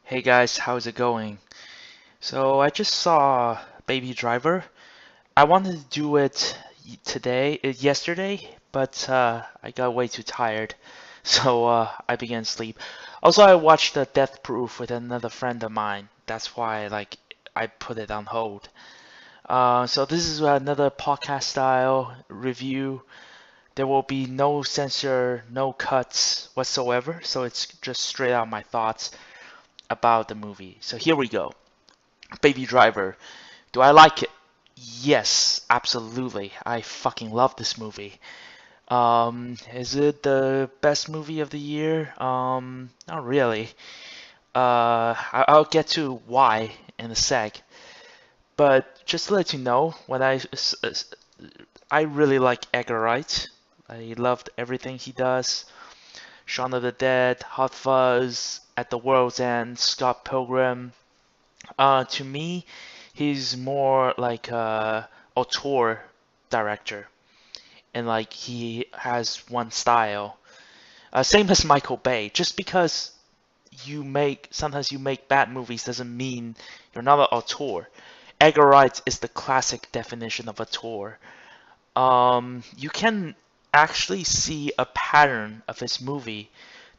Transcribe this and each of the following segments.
Hey guys, how's it going? So I just saw Baby Driver. I wanted to do it yesterday, but I got way too tired, so I began sleep. Also, I watched the Death Proof with another friend of mine. That's why I put it on hold. So this is another podcast style review. There will be no censor, no cuts whatsoever, so it's just straight out my thoughts about the movie. So here we go. Baby Driver. Do I like it? Yes, absolutely. I fucking love this movie. Is it the best movie of the year? Not really. I'll get to why in a sec. But just to let you know, I really like Edgar Wright. I loved everything he does. Shaun of the Dead, Hot Fuzz, At the World's End, Scott Pilgrim. To me, he's more like a auteur director, and like he has one style. Same as Michael Bay. Just because sometimes you make bad movies doesn't mean you're not an auteur. Edgar Wright is the classic definition of auteur. You can actually see a pattern of his movie.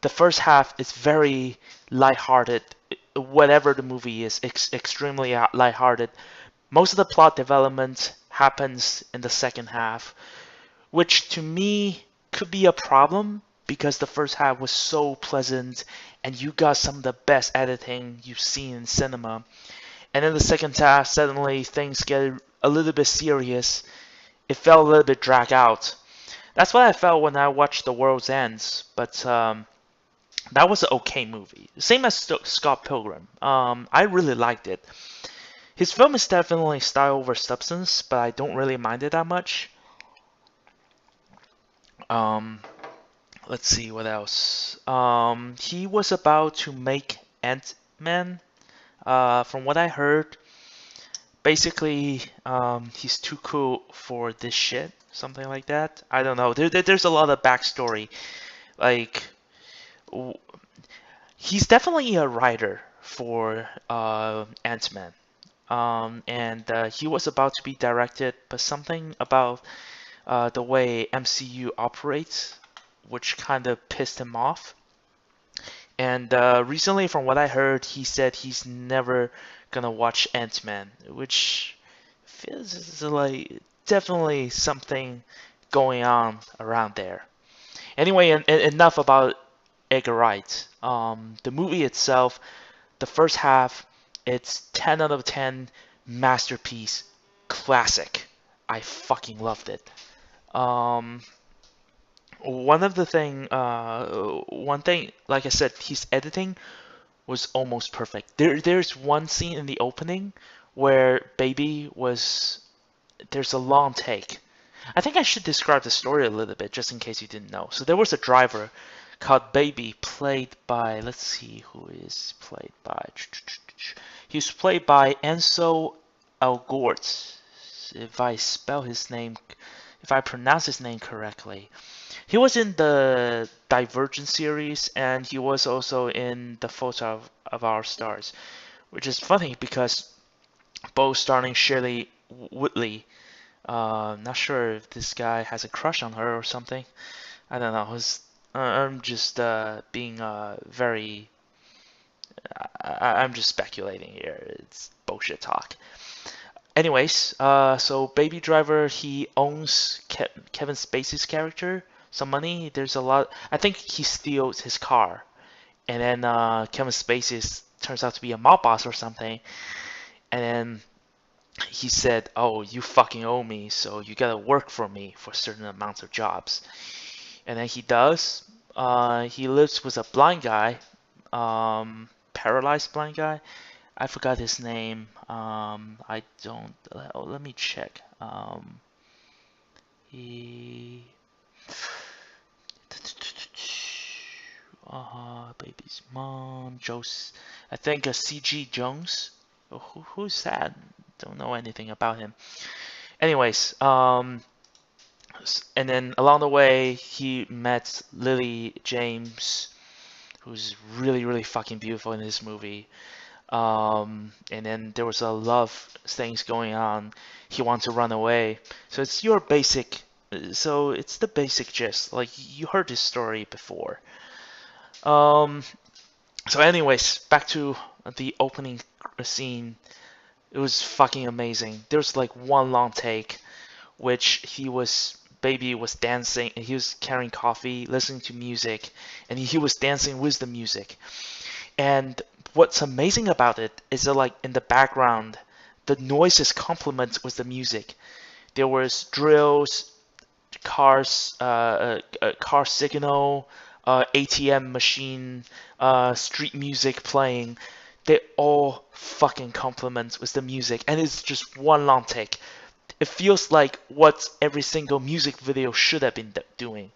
The first half is very lighthearted. Whatever the movie is, extremely lighthearted. Most of the plot development happens in the second half, which to me could be a problem because the first half was so pleasant and you got some of the best editing you've seen in cinema. And in the second half, suddenly things get a little bit serious. It felt a little bit dragged out. That's what I felt when I watched The World's Ends, but that was an okay movie. Same as Scott Pilgrim. I really liked it. His film is definitely style over substance, but I don't really mind it that much. Um, let's see what else. He was about to make Ant-Man. From what I heard, basically, he's too cool for this shit, something like that. I don't know. There's a lot of backstory. Like, he's definitely a writer for Ant-Man. And he was about to be directed, but something about the way MCU operates, which kind of pissed him off. And recently, from what I heard, he said he's never gonna watch Ant-Man, which feels like definitely something going on around there. Anyway, enough about Edgar Wright. The movie itself, the first half, it's 10 out of 10, masterpiece, classic. I fucking loved it. Um, one thing, like I said, his editing was almost perfect. There's one scene in the opening where there's a long take. I think I should describe the story a little bit just in case you didn't know. So there was a driver called Baby, played by, let's see who is played by. He was played by Ansel Elgort. If I spell his name, if I pronounce his name correctly. He was in the Divergent series, and he was also in The Fault of Our Stars, which is funny because both starring Shirley Woodley. Not sure if this guy has a crush on her or something. I don't know. I'm just being very. I'm just speculating here. It's bullshit talk. Anyways, so Baby Driver, he owns Kevin Spacey's character some money. There's a lot. I think he steals his car, and then Kevin Spacey turns out to be a mob boss or something. And then he said, "Oh, you fucking owe me, so you gotta work for me for certain amounts of jobs." And then he does. He lives with a blind guy, paralyzed blind guy. I forgot his name. I don't. Oh, let me check. He. Baby's mom, Jose. I think C.G. Jones. Oh, who's that? Don't know anything about him. Anyways, and then along the way he met Lily James, who's really, really fucking beautiful in this movie. And then there was a love things going on. He wants to run away. So it's your basic. So it's the basic gist. Like you heard this story before. Um, so anyways, back to the opening scene. It was fucking amazing. There's like one long take, which baby was dancing. He was carrying coffee, listening to music, and he was dancing with the music. And what's amazing about it is that like in the background, the noises complement with the music. There was drills, car signal, ATM machine, street music playing. They all fucking complement with the music, and it's just one long take. It feels like what every single music video should have been doing.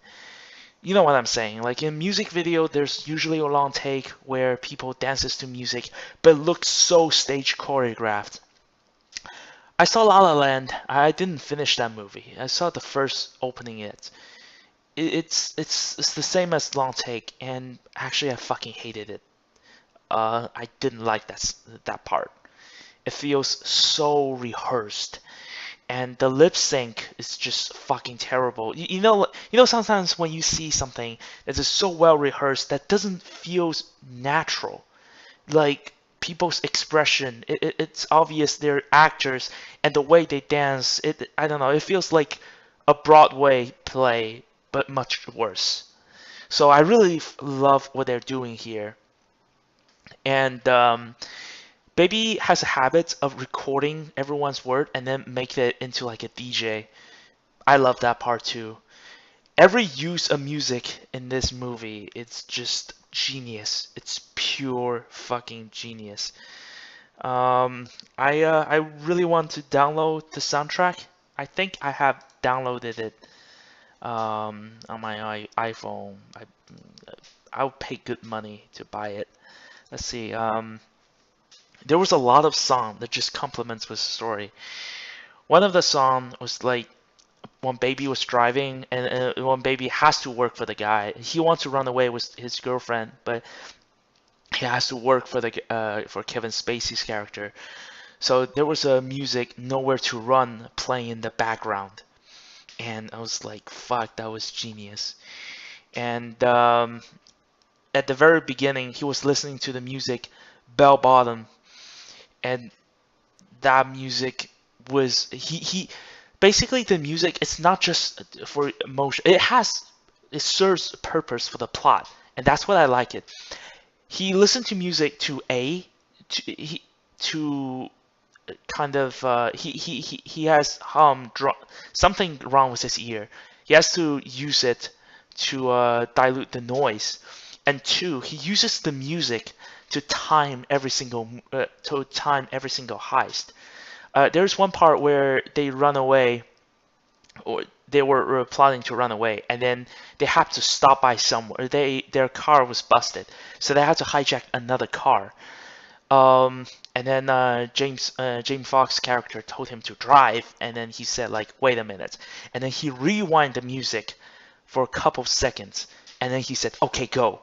You know what I'm saying? Like in music video, there's usually a long take where people dances to music, but it looks so stage choreographed. I saw La La Land. I didn't finish that movie. I saw the first opening it's the same as long take, and actually I fucking hated it. I didn't like that part. It feels so rehearsed, and the lip sync is just fucking terrible. You know sometimes when you see something that is so well rehearsed that doesn't feel natural, like people's expression. It's obvious they're actors, and the way they dance. I don't know. It feels like a Broadway play, but much worse. So I really love what they're doing here, and Baby has a habit of recording everyone's word and then make it into like a DJ. I love that part too. Every use of music in this movie, it's just genius. It's pure fucking genius. I really want to download the soundtrack. I think I have downloaded it on my iPhone. I'll pay good money to buy it. Let's see. There was a lot of song that just complements with the story. One of the song was like when Baby was driving, and when Baby has to work for the guy. He wants to run away with his girlfriend, but he has to work for Kevin Spacey's character. So there was a music "Nowhere to Run" playing in the background, and I was like, "Fuck, that was genius." And at the very beginning, he was listening to the music "Bell Bottom," and that music was he basically the music. It's not just for emotion. It serves a purpose for the plot, and that's what I like it. He listened to music to kind of he has something wrong with his ear. He has to use it to dilute the noise, and two, he uses the music to time every single heist. There's one part where they run away, or they were plotting to run away, and then they have to stop by somewhere. Their car was busted, so they had to hijack another car. And then James Fox character told him to drive, and then he said like, "Wait a minute," and then he rewind the music for a couple seconds, and then he said, "Okay, go."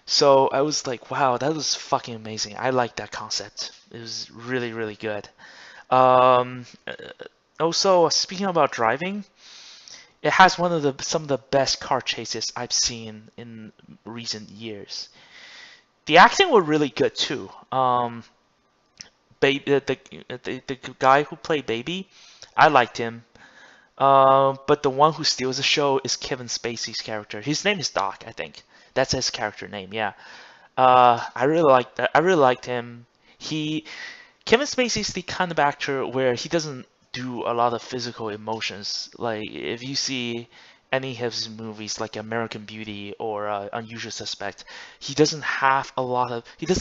So I was like, "Wow, that was fucking amazing." I like that concept. It was really, really good. Um, uh, Also, speaking about driving, it has some of the best car chases I've seen in recent years. The acting were really good too. The guy who played Baby, I liked him. But the one who steals the show is Kevin Spacey's character. His name is Doc, I think. That's his character name. Yeah. I really liked that. I really liked him. Kevin Spacey's the kind of actor where he doesn't do a lot of physical emotions. Like if you see any of his movies, like American Beauty or Unusual Suspect, he doesn't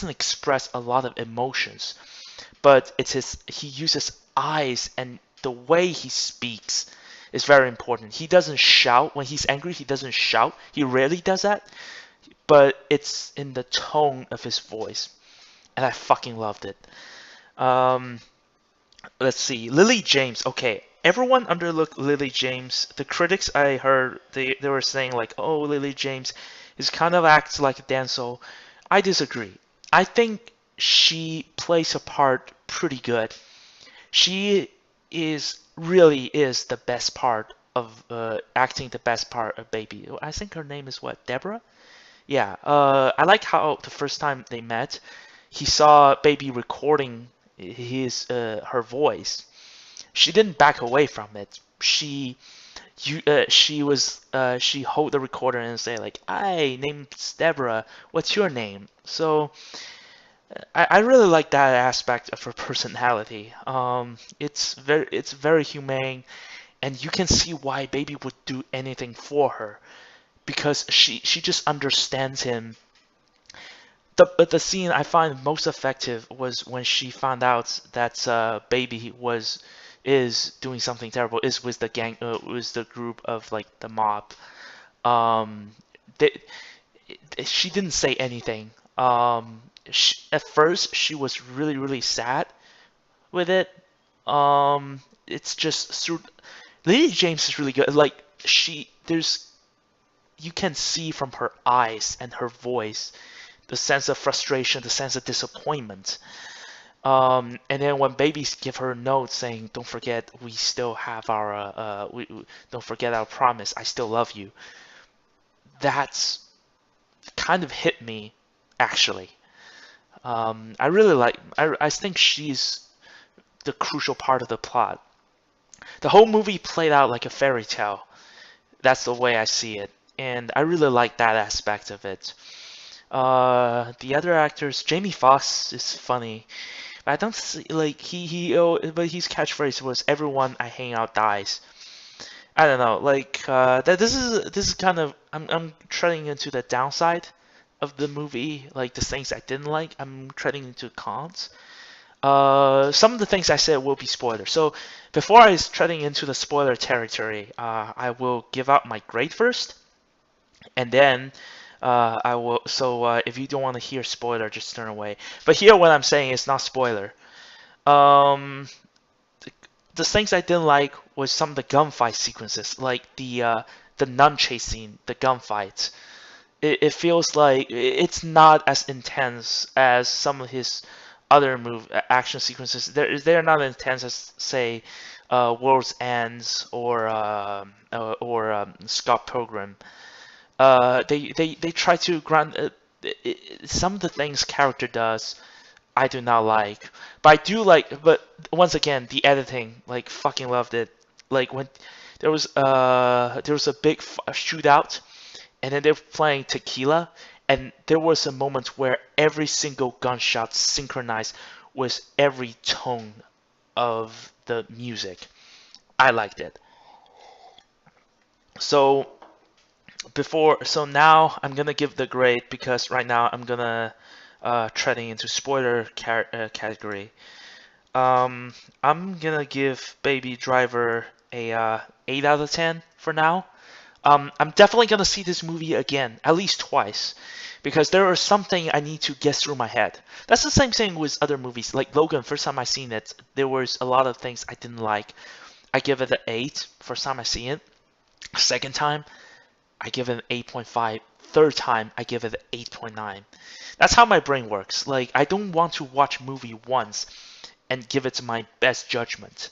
express a lot of emotions. But he uses eyes, and the way he speaks is very important. He doesn't shout when he's angry. He doesn't shout. He rarely does that, but it's in the tone of his voice, and I fucking loved it. Um, let's see, Lily James. Okay, everyone underlooked Lily James. The critics I heard they were saying like, "Oh, Lily James He kind of acts like a Denzel. I disagree. I think she plays a part pretty good. She really is the best part of acting the best part of Baby. I think her name is what, Deborah? Yeah. I like how the first time they met, he saw Baby recording her voice. She didn't back away from it. She hold the recorder and say like, "Hi, name's Deborah. What's your name?" So I really like that aspect of her personality. It's very humane, and you can see why Baby would do anything for her because she just understands him. The scene I find most effective was when she found out that Baby is doing something terrible, is with the gang, was the group of like the mob. Um, they, she didn't say anything. At first she was really sad with it. It's just Lily James is really good. Like there's you can see from her eyes and her voice the sense of frustration, the sense of disappointment. And then when babies give her a note saying, "Don't forget, we still have our, don't forget our promise. I still love you." That's kind of hit me, actually. I really like. I think she's the crucial part of the plot. The whole movie played out like a fairy tale. That's the way I see it, and I really like that aspect of it. The other actors, Jamie Foxx is funny. I don't see like but his catchphrase was "Everyone I hang out dies." I don't know, like that. This is kind of I'm treading into the downside of the movie, like the things I didn't like. I'm treading into cons. Some of the things I said will be spoilers. So before I is treading into the spoiler territory, I will give out my grade first, and then I will. So if you don't want to hear spoiler, just turn away. But here, what I'm saying is not spoiler. Um, the things I didn't like was some of the gunfight sequences, like the nun chasing, the gunfights. It feels like it's not as intense as some of his other move action sequences. They're not intense as say World's Ends or Scott Pilgrim. They try to grant some of the things character does. I do not like, but I do like. But once again, the editing, like fucking loved it. Like when there was a big shootout, and then they're playing Tequila, and there was a moment where every single gunshot synchronized with every tone of the music. I liked it. So now I'm gonna give the grade because right now I'm gonna treading into spoiler category. I'm gonna give Baby Driver a 8 out of 10 for now. I'm definitely gonna see this movie again, at least twice, because there is something I need to get through my head. That's the same thing with other movies. Like Logan, first time I seen it, there was a lot of things I didn't like. I give it an 8 first time I see it. Second time, I give it an 8.5. Third time, I give it an 8.9. That's how my brain works. Like I don't want to watch a movie once and give it my best judgment.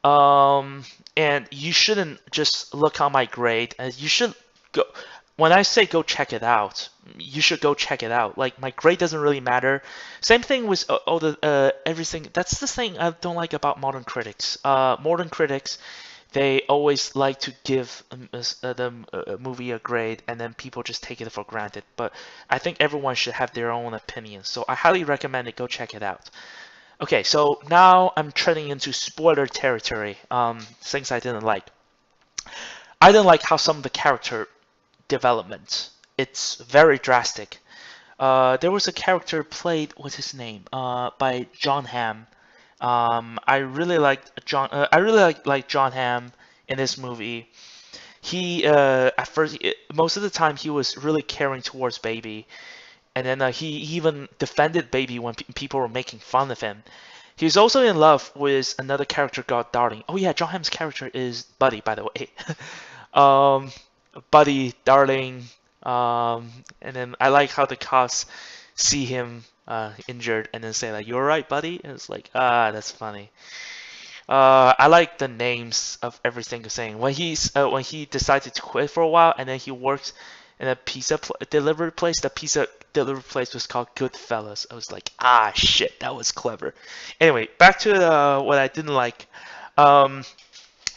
And you shouldn't just look on my grade. You should go. When I say go check it out, you should go check it out. Like my grade doesn't really matter. Same thing with all the everything. That's the thing I don't like about modern critics. Modern critics, they always like to give the movie a grade, and then people just take it for granted. But I think everyone should have their own opinion. So I highly recommend it. Go check it out. Okay, so now I'm treading into spoiler territory. Things I didn't like. I didn't like how some of the character development. It's very drastic. There was a character played, what's his name? By John Hamm. I really liked John. I really like John Hamm in this movie. He at first, most of the time, he was really caring towards Baby, and then he even defended Baby when people were making fun of him. He was also in love with another character called Darling. Oh yeah, John Hamm's character is Buddy, by the way. um, Buddy, Darling. And then I like how the cops see him injured and then say like, "You're right, buddy." And it's like, that's funny. I like the names of every single thing. When he decided to quit for a while, and then he works in a pizza delivery place. The pizza delivery place was called Goodfellas. I was like, shit, that was clever. Anyway, back to what I didn't like. Um,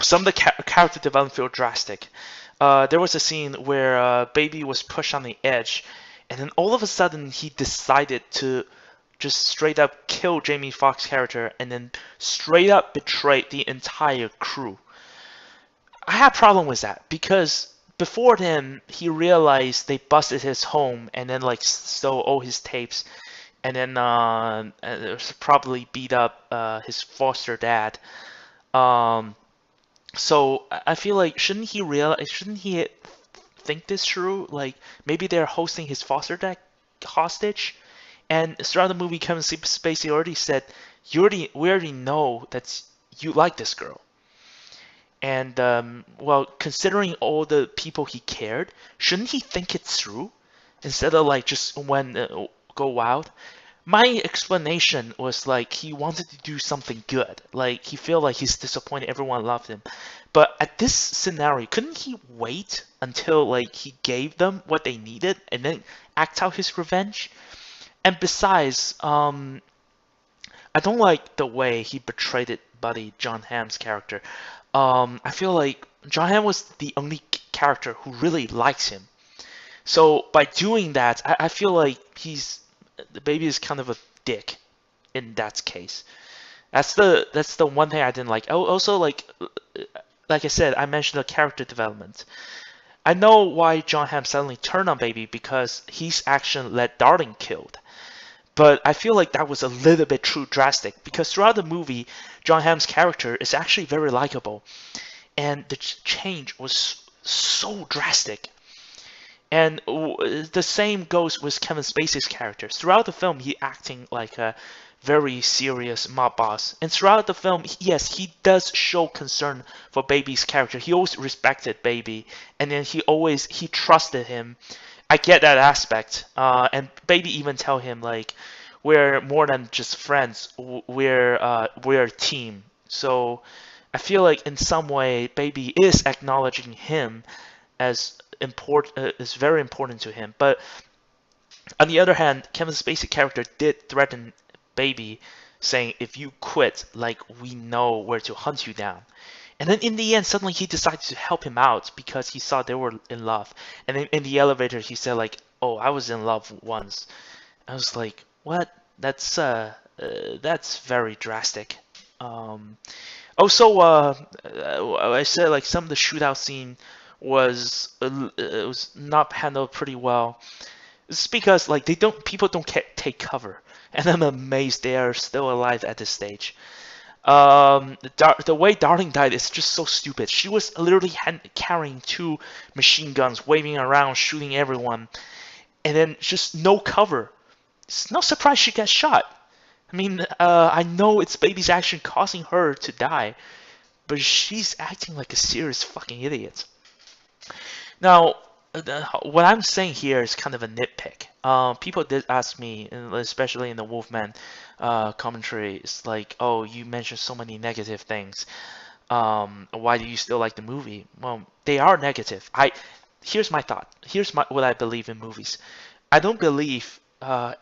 some of the character development feel drastic. There was a scene where Baby was pushed on the edge, and then all of a sudden he decided to just straight up kill Jamie Foxx's character and then straight up betray the entire crew. I had a problem with that because before then he realized they busted his home and then like stole all his tapes and then probably beat up his foster dad. Um, so I feel like shouldn't he think this through? Like maybe they're hosting his foster dad hostage. And throughout the movie, Kevin Spacey already said, we already know that you like this girl." And well, considering all the people he cared, shouldn't he think it through instead of like just when go wild? My explanation was like he wanted to do something good. Like he felt like he's disappointed everyone loved him. But at this scenario, couldn't he wait until like he gave them what they needed and then act out his revenge? And besides, I don't like the way he betrayed it, Buddy, John Hamm's character. I feel like John Hamm was the only character who really likes him. So by doing that, I feel like the Baby is kind of a dick in that case. That's the one thing I didn't like. Also, like I said, I mentioned the character development. I know why John Hamm suddenly turned on Baby because his action led Darling killed. But I feel like that was a little bit too drastic because throughout the movie, John Hamm's character is actually very likable, and the change was so drastic. And the same goes with Kevin Spacey's character. Throughout the film, he acting like a very serious mob boss. And throughout the film, yes, he does show concern for Baby's character. He always respected Baby, and then he trusted him. I get that aspect. And Baby even tell him like, we're more than just friends. We're a team. So I feel like in some way, Baby is acknowledging him as is very important to him. But on the other hand, Kevin Spacey character did threaten Baby, saying, "If you quit, like we know where to hunt you down." And then in the end, suddenly he decided to help him out because he saw they were in love. And then in the elevator, he said like, "Oh, I was in love once." I was like, "What? That's very drastic." Um, Also, I said like some of the shootout scene it was not handled pretty well. It's because like people don't take cover, and I'm amazed they are still alive at this stage. The way Darling died is just so stupid. She was literally carrying two machine guns, waving around, shooting everyone, and then just no cover. It's no surprise she got shot. I mean, I know it's Baby's action causing her to die, but she's acting like a serious fucking idiot. Now, what I'm saying here is kind of a nitpick. People did ask me, especially in the Wolfman commentary, it's like, "Oh, you mentioned so many negative things. Why do you still like the movie?" Well, they are negative. Here's my thought. Here's what I believe in movies. I don't believe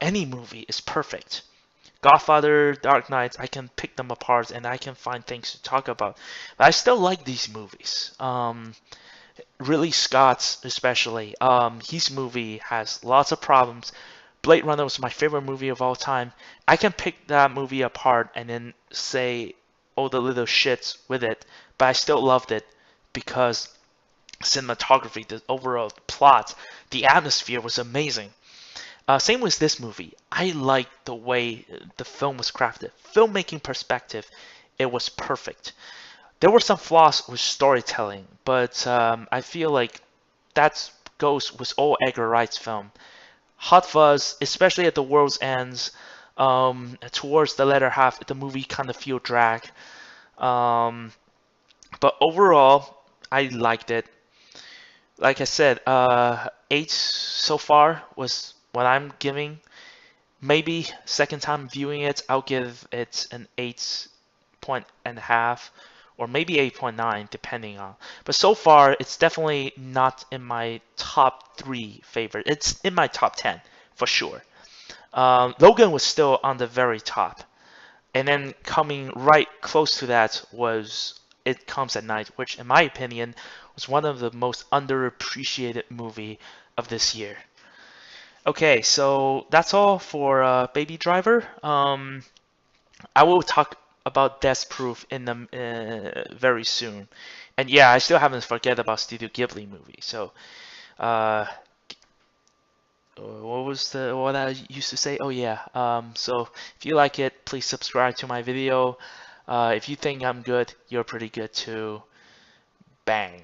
any movie is perfect. Godfather, Dark Knight, I can pick them apart and I can find things to talk about. But I still like these movies. Ridley Scott's especially. His movie has lots of problems. Blade Runner was my favorite movie of all time. I can pick that movie apart and then say all the little shits with it, but I still loved it because cinematography, the overall plot, the atmosphere was amazing. Same with this movie. I like the way the film was crafted. Filmmaking perspective, it was perfect. There were some flaws with storytelling, but I feel like that goes with all Edgar Wright's film. Hot Fuzz, especially at the world's ends, towards the latter half, the movie kind of feel drag. Um, but overall, I liked it. like I said, 8 so far was what I'm giving. Maybe second time viewing it, I'll give it an 8.5 or maybe 8.9 depending on. But so far, it's definitely not in my top 3 favorite. It's in my top 10 for sure. Logan was still on the very top. And then coming right close to that was It Comes at Night, which in my opinion was one of the most underappreciated movie of this year. Okay, so that's all for Baby Driver. I will talk about Death Proof in the very soon. And yeah, I still haven't forget about Studio Ghibli movie. So, uh, what was the what I used to say? Oh yeah. So if you like it, please subscribe to my video. If you think I'm good, you're pretty good too. Bang.